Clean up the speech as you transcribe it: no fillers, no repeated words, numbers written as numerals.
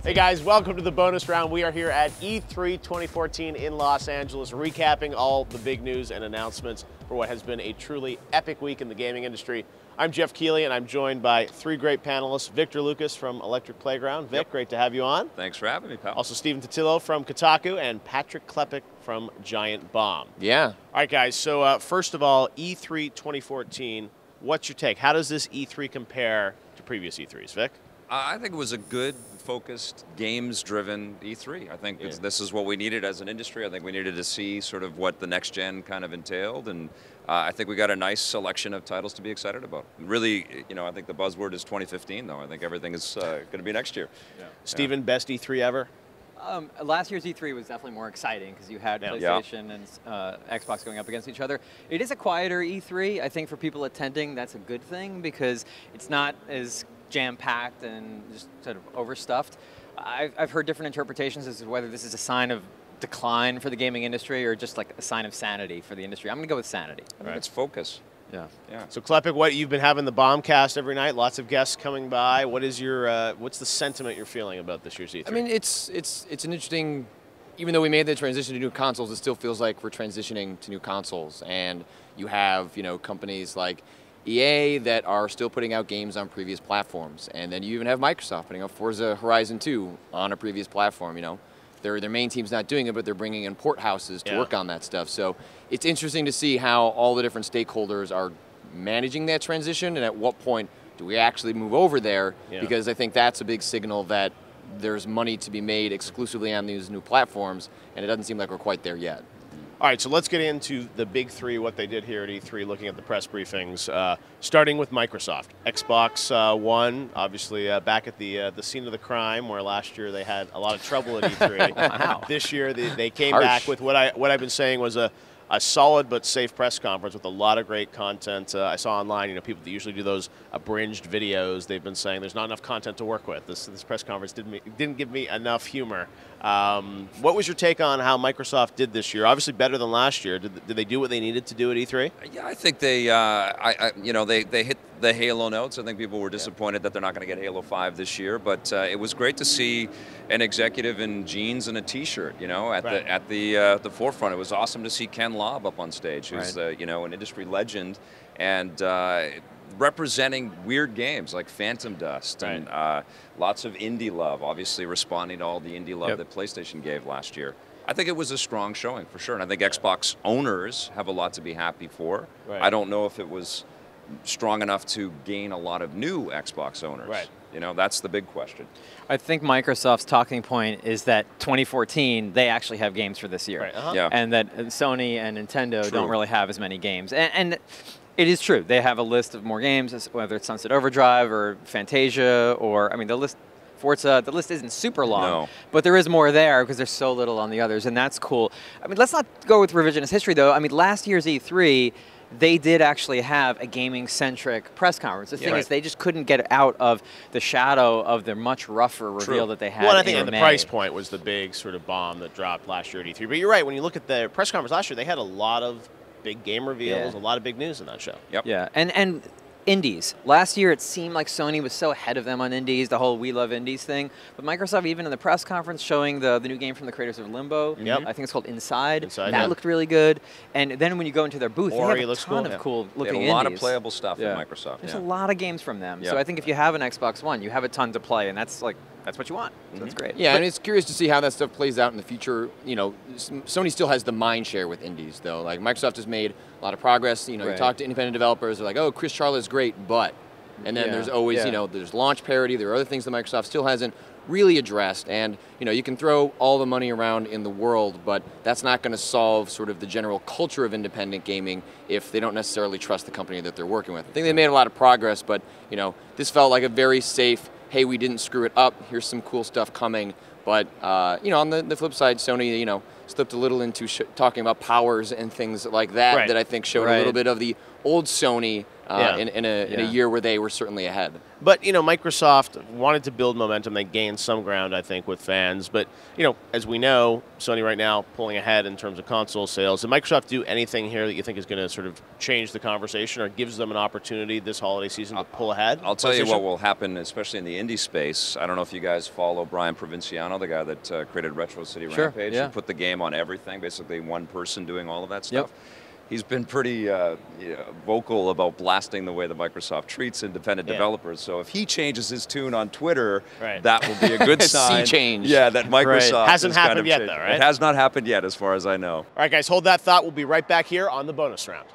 Hey guys, welcome to the bonus round. We are here at E3 2014 in Los Angeles, recapping all the big news and announcements for what has been a truly epic week in the gaming industry. I'm Jeff Keighley, and I'm joined by three great panelists. Victor Lucas from Electric Playground. Vic, great to have you on. Thanks for having me, pal. Also Stephen Totillo from Kotaku, and Patrick Klepek from Giant Bomb. Yeah. All right, guys, so first of all, E3 2014, what's your take? How does this E3 compare to previous E3s, Vic? I think it was a good, focused, games-driven E3. I think this is what we needed as an industry. I think we needed to see sort of what the next gen kind of entailed, and I think we got a nice selection of titles to be excited about. Really, you know, I think the buzzword is 2015, though. I think everything is going to be next year. Yeah. Stephen, best E3 ever? Last year's E3 was definitely more exciting because you had PlayStation and Xbox going up against each other. It is a quieter E3. I think for people attending, that's a good thing because it's not as jam-packed and just sort of overstuffed. I've heard different interpretations as to whether this is a sign of decline for the gaming industry or just like a sign of sanity for the industry. I'm going to go with sanity. I think it's focus. Yeah. So Klepek, what you've been having the Bombcast every night, lots of guests coming by. What is your what's the sentiment you're feeling about this year's E3? I mean, it's an interesting. Even though we made the transition to new consoles, it still feels like we're transitioning to new consoles, and you have companies like EA that are still putting out games on previous platforms, and then you even have Microsoft putting out Forza Horizon 2 on a previous platform. Their main team's not doing it, but they're bringing in port houses to work on that stuff. So it's interesting to see how all the different stakeholders are managing that transition, and at what point do we actually move over there? Because I think that's a big signal that there's money to be made exclusively on these new platforms, and it doesn't seem like we're quite there yet. All right, so let's get into the big three, what they did here at E3, looking at the press briefings, starting with Microsoft. Xbox One, obviously back at the scene of the crime, where last year they had a lot of trouble at E3. Wow. This year they came back with what I've been saying was a solid but safe press conference with a lot of great content. I saw online, people that usually do those abridged videos, they've been saying there's not enough content to work with. This press conference didn't give me enough humor. What was your take on how Microsoft did this year? Obviously better than last year. Did they do what they needed to do at E3? Yeah, I think they hit the Halo notes. I think people were disappointed that they're not going to get Halo 5 this year, but it was great to see an executive in jeans and a T-shirt, at the forefront. It was awesome to see Ken Lobb up on stage, who's an industry legend, and representing weird games like Phantom Dust and lots of indie love, obviously responding to all the indie love that PlayStation gave last year. I think it was a strong showing for sure, and I think Xbox owners have a lot to be happy for. I don't know if it was strong enough to gain a lot of new Xbox owners. That's the big question. I think Microsoft's talking point is that 2014, they actually have games for this year. And that Sony and Nintendo don't really have as many games. And it is true. They have a list of more games, whether it's Sunset Overdrive or Fantasia or, the list, Forza, the list isn't super long, but there is more there because there's so little on the others, and that's cool. Let's not go with revisionist history, though. Last year's E3, they did actually have a gaming-centric press conference. The thing is, they just couldn't get out of the shadow of their much rougher reveal that they had. Well, I think the price point was the big sort of bomb that dropped last year at E3. But you're right, when you look at the press conference last year, they had a lot of big game reveals, a lot of big news in that show. Yeah, and indies. Last year, it seemed like Sony was so ahead of them on indies, the whole We Love Indies thing. But Microsoft, even in the press conference, showing the new game from the creators of Limbo, I think it's called Inside. That looked really good. And then when you go into their booth, they have a ton of cool-looking indies. They have a lot of playable stuff at Microsoft. There's a lot of games from them. So I think if you have an Xbox One, you have a ton to play, and that's what you want. So that's great. Yeah, and it's curious to see how that stuff plays out in the future. Sony still has the mind share with indies, though. Like, Microsoft has made a lot of progress. You talk to independent developers, they're like, oh, Chris Charlotte's great, but. And then there's always, there's launch parity. There are other things that Microsoft still hasn't really addressed. And, you can throw all the money around in the world, but that's not going to solve sort of the general culture of independent gaming if they don't necessarily trust the company that they're working with. I think they made a lot of progress, but, this felt like a very safe, hey, we didn't screw it up, here's some cool stuff coming. But, on the flip side, Sony, slipped a little into talking about powers and things like that that I think showed a little bit of the old Sony in a year where they were certainly ahead. But, Microsoft wanted to build momentum. They gained some ground, I think, with fans. But, as we know, Sony right now pulling ahead in terms of console sales. Did Microsoft do anything here that you think is going to sort of change the conversation or gives them an opportunity this holiday season to pull ahead? I'll tell you what will happen, especially in the indie space. I don't know if you guys follow Brian Provinciano, the guy that created Retro City Rampage. He put the game on everything, basically one person doing all of that stuff. He's been pretty vocal about blasting the way that Microsoft treats independent developers. So if he changes his tune on Twitter, that will be a good sign. Sea change. Yeah, that Microsoft hasn't happened yet, though, right? It has not happened yet, as far as I know. All right, guys, hold that thought. We'll be right back here on the bonus round.